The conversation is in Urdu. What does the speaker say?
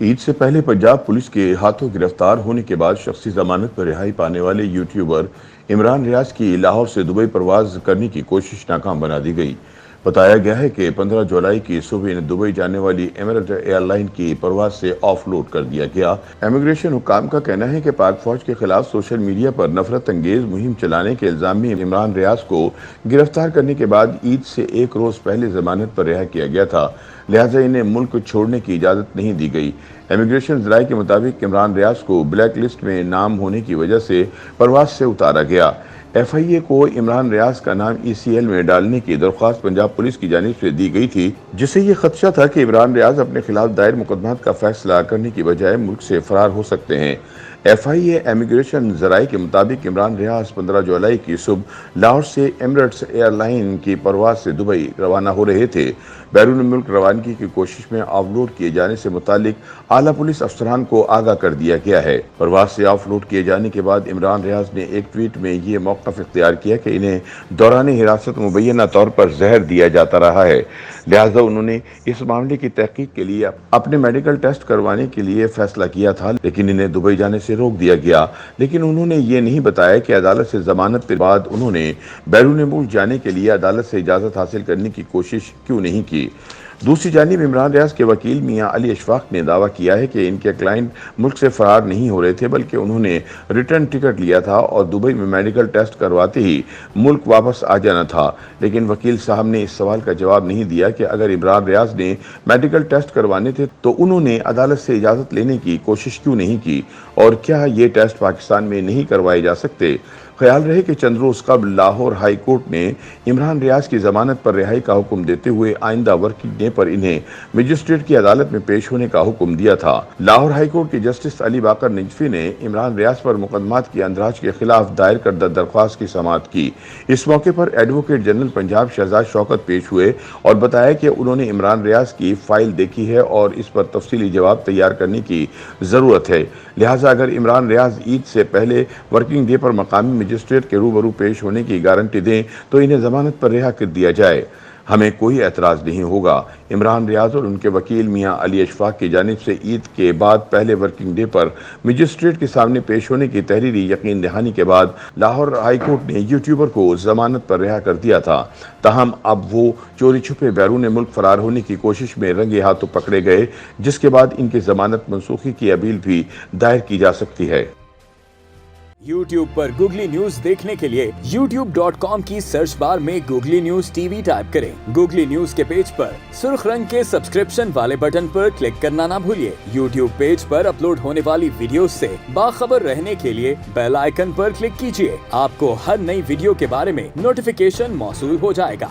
عید سے پہلے پنجاب پولیس کے ہاتھوں گرفتار ہونے کے بعد شخصی ضمانت پر رہائی پانے والے یوٹیوبر عمران ریاض کی لاہور سے دبئی پرواز کرنے کی کوشش ناکام بنا دی گئی۔ بتایا گیا ہے کہ 15 جولائی کی صبح انہیں دبئی جانے والی ایمریٹ ایئر لائن کی پرواز سے آف لوڈ کر دیا گیا۔ امیگریشن حکام کا کہنا ہے کہ پاک فوج کے خلاف سوشل میڈیا پر نفرت انگیز مہم چلانے کے الزام میں عمران ریاض کو گرفتار کرنے کے بعد عید سے ایک روز پہلے ضمانت پر رہا کیا گیا تھا، لہٰذا انہیں ملک چھوڑنے کی اجازت نہیں دی گئی۔ امیگریشن ذرائع کے مطابق عمران ریاض کو بلیک لسٹ میں نام ہونے کی وجہ سے پرواز سے اتارا گیا۔ ایف آئی اے کو عمران ریاض کا نام ای سی ایل میں ڈالنے کی درخواست پنجاب پولیس کی جانب سے دی گئی تھی، جس سے یہ خدشہ تھا کہ عمران ریاض اپنے خلاف دائر مقدمات کا فیصلہ کرنے کی بجائے ملک سے فرار ہو سکتے ہیں۔ ایف آئی اے امیگریشن ذرائع کے مطابق عمران ریاض 15 جولائی کی صبح لاہور سے ایمریٹس ایئر لائن کی پرواز سے دبئی روانہ ہو رہے تھے۔ بیرون ملک روانگی کی کوشش میں آف لوڈ کیے جانے سے متعلق اعلیٰ پولیس افسران کو آگاہ کر دیا گیا ہے۔ پرواز سے آف لوڈ کیے جانے کے بعد عمران ریاض نے ایک ٹویٹ میں یہ موقف اختیار کیا کہ انہیں دوران حراست مبینہ طور پر زہر دیا جاتا رہا ہے، لہٰذا انہوں نے اس معاملے کی تحقیق کے لیے اپنے میڈیکل ٹیسٹ کروانے کے لیے فیصلہ کیا تھا، لیکن انہیں دبئی جانے سے روک دیا گیا۔ لیکن انہوں نے یہ نہیں بتایا کہ عدالت سے ضمانت کے بعد انہوں نے بیرون ملک جانے کے لیے عدالت سے اجازت حاصل کرنے کی کوشش کیوں نہیں کی۔ دوسری جانب عمران ریاض کے وکیل میاں علی اشفاق نے دعویٰ کیا ہے کہ ان کے کلائنٹ ملک سے فرار نہیں ہو رہے تھے، بلکہ انہوں نے ریٹرن ٹکٹ لیا تھا اور دبئی میں میڈیکل ٹیسٹ کرواتے ہی ملک واپس آ جانا تھا۔ لیکن وکیل صاحب نے اس سوال کا جواب نہیں دیا کہ اگر عمران ریاض نے میڈیکل ٹیسٹ کروانے تھے تو انہوں نے عدالت سے اجازت لینے کی کوشش کیوں نہیں کی، اور کیا یہ ٹیسٹ پاکستان میں نہیں کروائے جا سکتے۔ خیال رہے کہ چند روز قبل لاہور ہائی کورٹ نے عمران ریاض کی ضمانت پر رہائی کا حکم دیتے ہوئے آئندہ ورکنگ ڈے پر انہیں مجسٹریٹ کی عدالت میں پیش ہونے کا حکم دیا تھا۔ لاہور ہائی کورٹ کے جسٹس علی باقر نجفی نے عمران ریاض پر مقدمات کی اندراج کے خلاف دائر کردہ درخواست کی سماعت کی۔ اس موقع پر ایڈوکیٹ جنرل پنجاب شہزاد شوکت پیش ہوئے اور بتایا کہ انہوں نے عمران ریاض کی فائل دیکھی ہے اور اس پر تفصیلی جواب تیار کرنے کی ضرورت ہے، لہٰذا اگر عمران ریاض عید سے پہلے ورکنگ ڈے پر مقامی مجسٹریٹ کے روبرو پیش ہونے کی گارنٹی دیں تو انہیں ضمانت پر رہا کر دیا جائے، ہمیں کوئی اعتراض نہیں ہوگا۔ عمران ریاض اور ان کے وکیل میاں علی اشفاق کی جانب سے عید کے بعد پہلے ورکنگ ڈے پر مجسٹریٹ کے سامنے پیش ہونے کی تحریری یقین دہانی کے بعد لاہور ہائی کورٹ نے یوٹیوبر کو ضمانت پر رہا کر دیا تھا، تاہم اب وہ چوری چھپے بیرون ملک فرار ہونے کی کوشش میں رنگے ہاتھوں پکڑے گئے، جس کے بعد ان کی ضمانت منسوخی کی اپیل بھی دائر کی جا سکتی ہے۔ یوٹیوب پر گوگلی نیوز دیکھنے کے لیے youtube.com کی سرچ بار میں googly news T V type کریں۔ گوگلی نیوز کے پیج پر سرخ رنگ کے سبسکرپشن والے بٹن پر کلک کرنا نہ بھولیے۔ یوٹیوب پیج پر اپلوڈ ہونے والی ویڈیوز سے باخبر رہنے کے لیے بیل آئیکن پر کلک کیجیے۔ آپ کو ہر نئی ویڈیو کے بارے میں نوٹیفیکیشن موصول ہو جائے گا۔